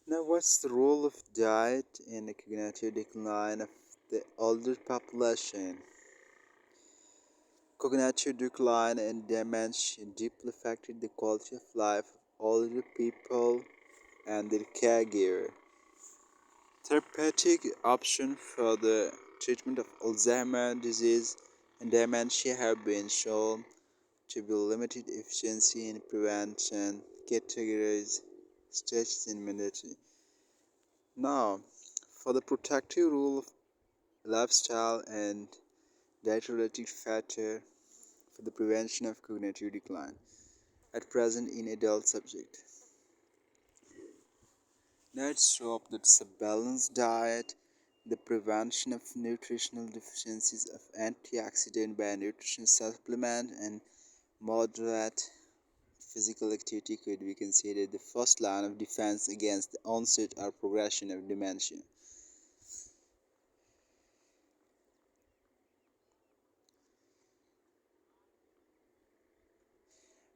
Now, what's the role of diet in the cognitive decline of the older population? Cognitive decline and dementia deeply affected the quality of life of older people and their caregiver. Therapeutic options for the treatment of Alzheimer's disease and dementia have been shown to be limited efficiency in prevention categories stages in mandatory. Now, for the protective role of lifestyle and diet-related factor for the prevention of cognitive decline at present in adult subject. Let's show up that a balanced diet, the prevention of nutritional deficiencies of antioxidant by nutrition supplement and moderate physical activity could be considered the first line of defense against the onset or progression of dementia.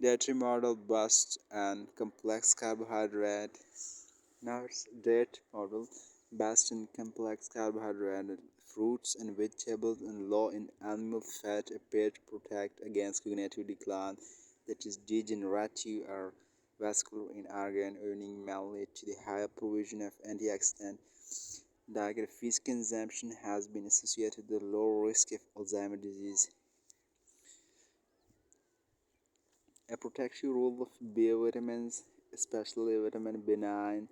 Dietary model based on complex carbohydrate. Now it's diet model based on complex carbohydrate, fruits and vegetables and low in animal fat appear to protect against cognitive decline that is degenerative or vascular in organ earning mainly to the higher provision of antioxidant. Diet fish consumption has been associated with the low risk of Alzheimer's disease. A protective role of B vitamins, especially vitamin B9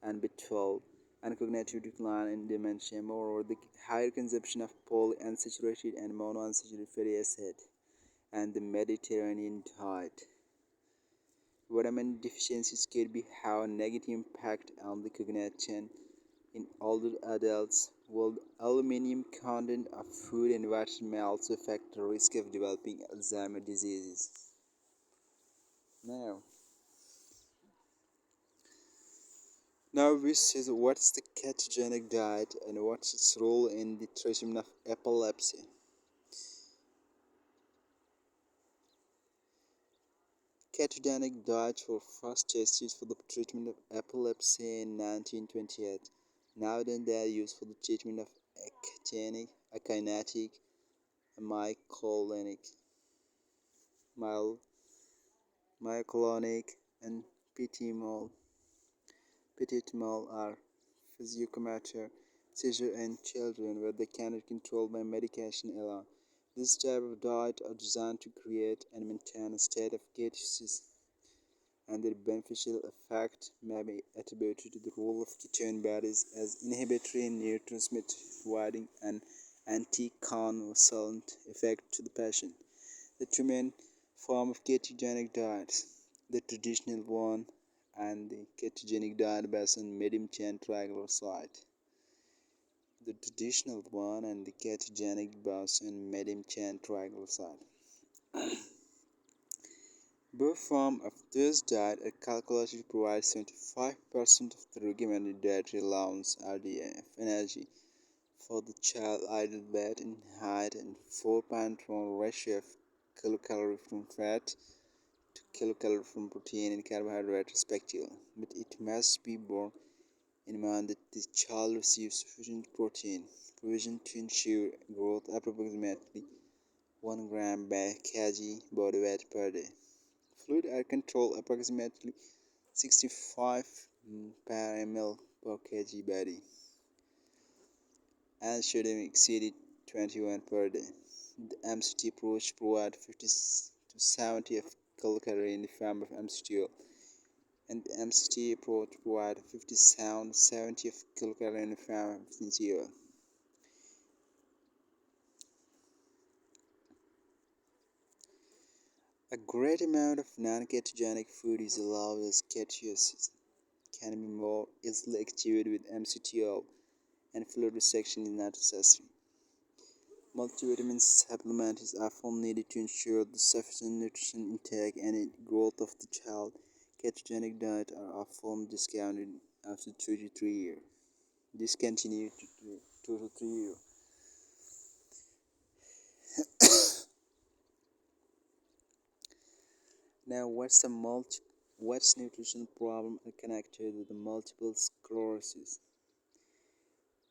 and B12, and cognitive decline in dementia. Moreover, the higher consumption of polyunsaturated and monounsaturated fatty acid and the Mediterranean diet. Vitamin deficiencies can be have a negative impact on the cognition in older adults, while the aluminum content of food and water may also affect the risk of developing Alzheimer's disease. Now, Now we see what's the ketogenic diet and what's its role in the treatment of epilepsy. Ketogenic diets were first tested for the treatment of epilepsy in 1928. Nowadays they are used for the treatment of akinetic, myoclonic, myoclonic, and petit-mal are physiocomotor seizure in children where they cannot control by medication alone. This type of diet are designed to create and maintain a state of ketosis, and their beneficial effect may be attributed to the role of ketone bodies as inhibitory neurotransmitter, providing an anticonvulsant effect to the patient. The two main form of ketogenic diets, the traditional one and the ketogenic diet based on medium chain triglyceride. The traditional one and the ketogenic based on medium chain triglyceride. Both forms of this diet are calculated to provide 75% of the recommended dietary allowance (RDA) of energy for the child, ideal weight and height, and 4.1 ratio of kilocalorie from fat to kilocalorie from protein and carbohydrate respectively. But it must be borne in mind that the child receives sufficient protein provision to ensure growth approximately 1 gram per kg body weight per day. Fluid air control approximately 65 per ml per kg body and shouldn't exceed 21 per day. The MCT approach provides 50 to 70 of kilocalorie in the form of MCT oil, and the MCT approach provides 50 to 70 of kilocalorie in the form of MCT oil. A great amount of non-ketogenic food is allowed as ketosis can be more easily achieved with MCT oil, and fluid restriction is not necessary. Multivitamin supplement is often needed to ensure the sufficient nutrition intake and growth of the child. Ketogenic diets are often discounted after 2 to 3 years. Discontinued to 2 to 3 years. Now, what's a What's nutrition problem are connected with the multiple sclerosis?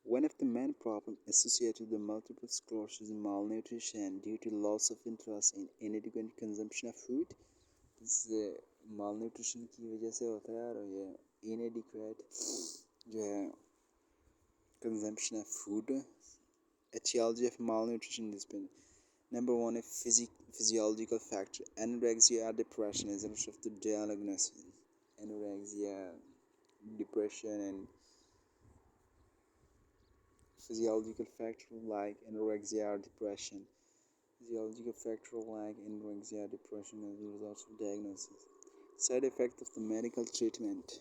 One of the main problems associated with multiple sclerosis is malnutrition due to loss of interest in inadequate consumption of food. इस malnutrition की वजह से होता है और ये inadequate जो है consumption of food. Etiology of malnutrition is been number one, a physiological factor. Anorexia or depression is a result of the diagnosis. Anorexia, depression, and physiological factors like anorexia or depression. Physiological factors like anorexia or depression as a result of diagnosis. Side effect of the medical treatment.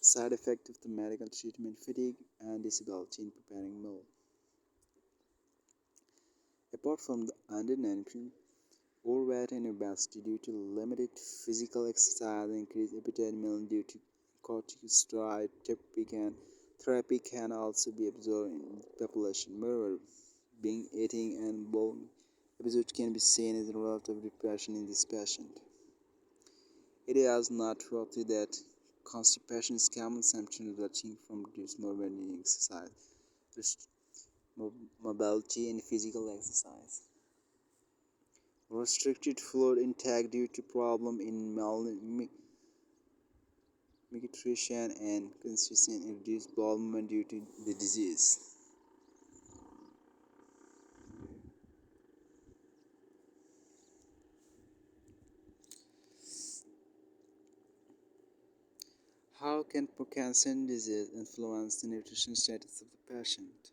Side effect of the medical treatment: fatigue and disability in preparing meal. Apart from the undernutrition, overweight and obesity due to limited physical exercise, increased appetite meal due to corticosteroid therapy can also be observed in the population. Moreover, binge eating and bowling episodes can be seen as a result of depression in this patient. It is noteworthy that constipation is a common symptom resulting from reduced mobility, exercise, mobility and physical exercise. Restricted fluid intake due to problem in malnutrition and consistent reduced bowel movement due to the disease. How can Parkinson's disease influence the nutrition status of the patient?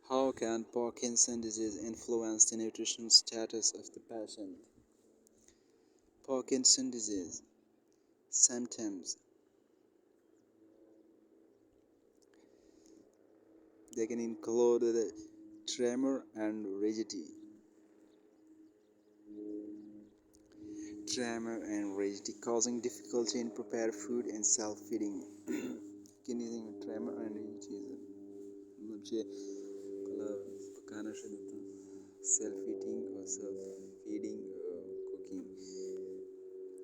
How can Parkinson's disease influence the nutrition status of the patient? Parkinson's disease symptoms: they can include the tremor and rigidity. Tremor and rigidity causing difficulty in prepare food and self-feeding. Kidney tremor and rigidity पकाना शुरू होता self-eating or self-feeding cooking,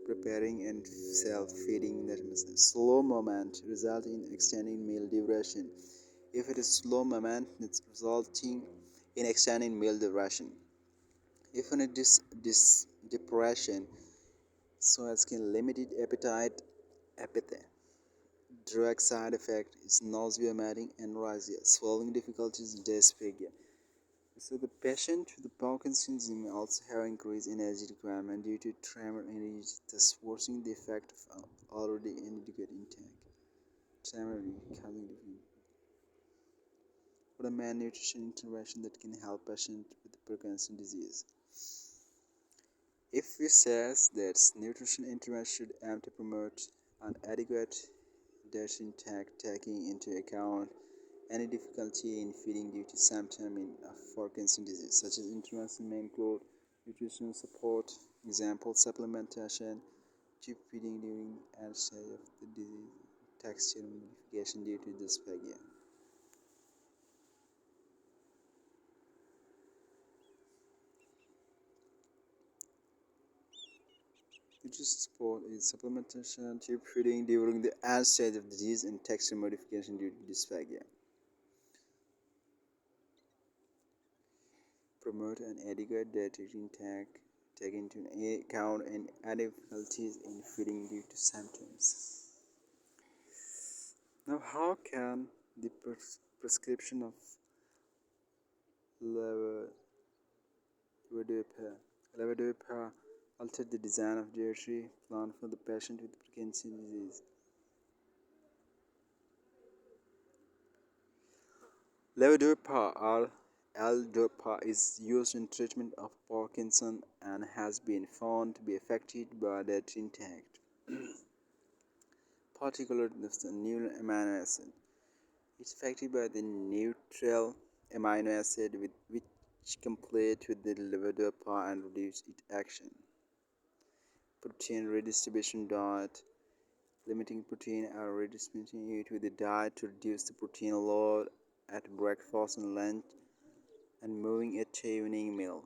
preparing and self-feeding. That means slow movement result in extending meal duration. If it is slow movement, it's resulting in extending meal duration. If in a depression, so as can limited appetite, apathy. Drug side effect is nausea, vomiting, anorexia, swallowing difficulties, dysphagia. So the patient with the Parkinson's disease may also have increased energy requirement due to tremor and rigidity, thus worsening the effect of already inadequate intake. Tremor causing different. What a malnutrition intervention that can help patient with the Parkinson's disease. If we says that nutrition intervention should aim to promote an adequate diet intake, taking into account any difficulty in feeding due to symptoms of Parkinson's disease, such as intervention may include nutritional support, example supplementation, tube feeding during early stage of the disease, texture modification due to dysphagia. Nutritional support is supplementation, tube feeding during the early stage of the disease, and texture modification due to dysphagia. Promote an adequate dietary intake, take into account any difficulties in feeding due to symptoms. Now, how can the prescription of levodopa alter the design of dietary plan for the patient with Parkinson's disease? Levodopa or L-Dopa is used in treatment of Parkinson and has been found to be effective by dietary intake, particularly the neutral amino acid. It's effective by the neutral amino acid which complete with the levodopa and reduce its action. Protein redistribution diet: limiting protein or redistributing it with the diet to reduce the protein load at breakfast and lunch and moving at evening meal.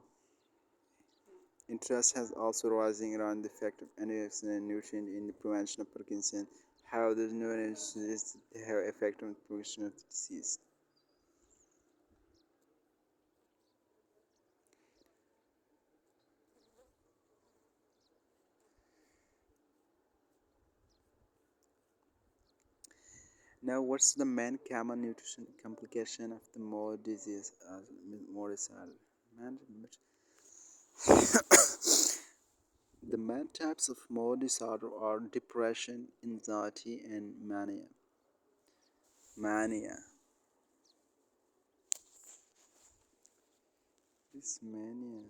Interest has also rising around the effect of antioxidant and nutrient in the prevention of Parkinson. How does no suggests they have effect on the prevention of the disease? Now, what's the main common nutrition complication of the more disease, more disorder? Man, the main types of more disorder are depression, anxiety, and mania. Mania. This mania.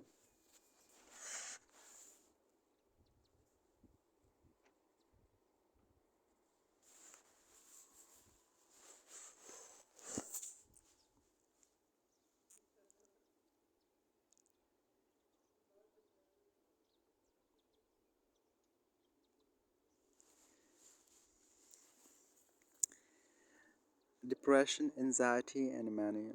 Depression, anxiety, and mania.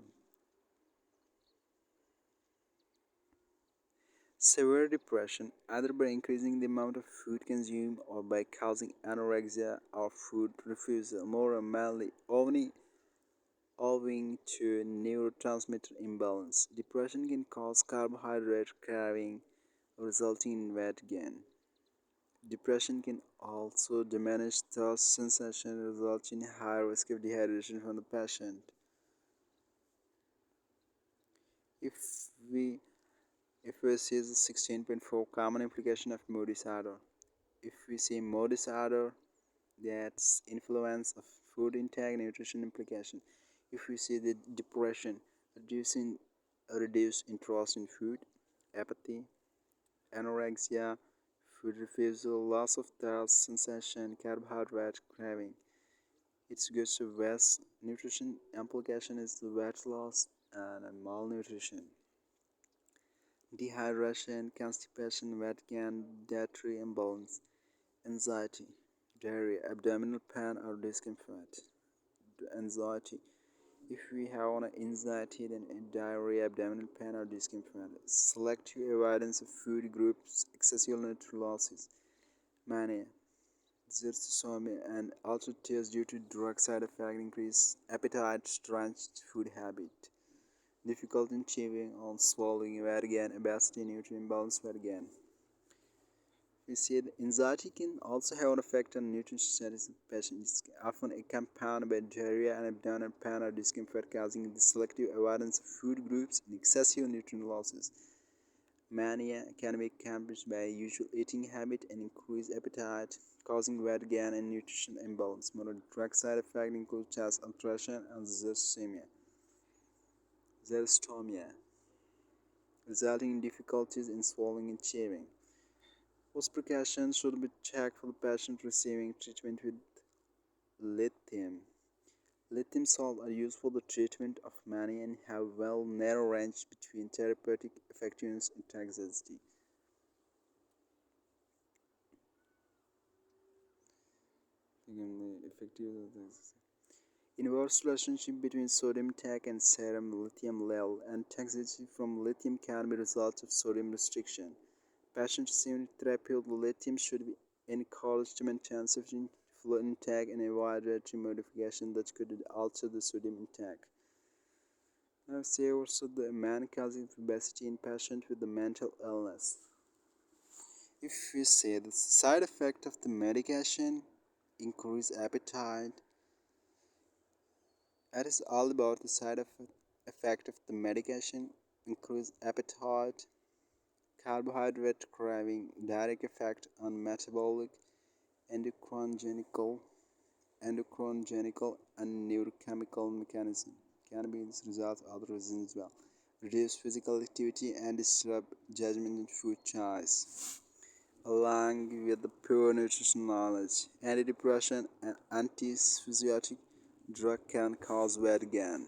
Severe depression, either by increasing the amount of food consumed or by causing anorexia or food refusal, more mainly owing to neurotransmitter imbalance. Depression can cause carbohydrate craving, resulting in weight gain. Depression can also diminish thirst sensation, resulting in higher risk of dehydration for the patient. If we if we see the 16.4 common implication of mood disorder, if we see mood disorder, that's influence of food intake, nutrition implication. If we see the depression, reducing reduced interest in food, apathy, anorexia, food refusal, loss of thirst sensation, carbohydrate craving. It's good to weight nutrition implication is the weight loss and malnutrition, dehydration, constipation, weight gain, dietary imbalance, anxiety, diarrhea, abdominal pain or discomfort. Anxiety. If we have an anxiety, then diarrhea, abdominal pain or discomfort. Selective avoidance of food groups, excessive nutrient losses, mania, xerostomia, and altered taste due to drug side effect, increase appetite, strange food habit, difficulty in chewing or swallowing, weight gain, obesity, nutrient imbalance, weight gain. We see that anxiety can also have an effect on nutrition status of patients, often accompanied by diarrhea and abdominal pain or discomfort, causing the selective avoidance of food groups and excessive nutrient losses. Mania can be accompanied by a usual eating habit and increased appetite, causing weight gain and nutrition imbalance. More drug side effects include chest ulceration and xerostomia, resulting in difficulties in swallowing and chewing. Post precautions should be checked for the patient receiving treatment with lithium. Lithium salts are used for the treatment of mania and have well narrow range between therapeutic effectiveness and toxicity. Inverse relationship between sodium intake and serum lithium level and toxicity from lithium can be a result of sodium restriction. Patients receiving therapy with lithium should be encouraged to maintain sufficient fluid intake and avoid dietary modification that could alter the sodium intake. Now, see also the main causing of obesity in patients with the mental illness. If we say the side effect of the medication, increased appetite, it is all about the effect of the medication, increased appetite, carbohydrate craving, direct effect on metabolic, endocrinogenical, and neurochemical mechanism. Can be the result of other reasons as well. Reduce physical activity and disrupt judgment in food choice. Along with the poor nutrition knowledge, antidepressant and antipsychotic drug can cause weight gain.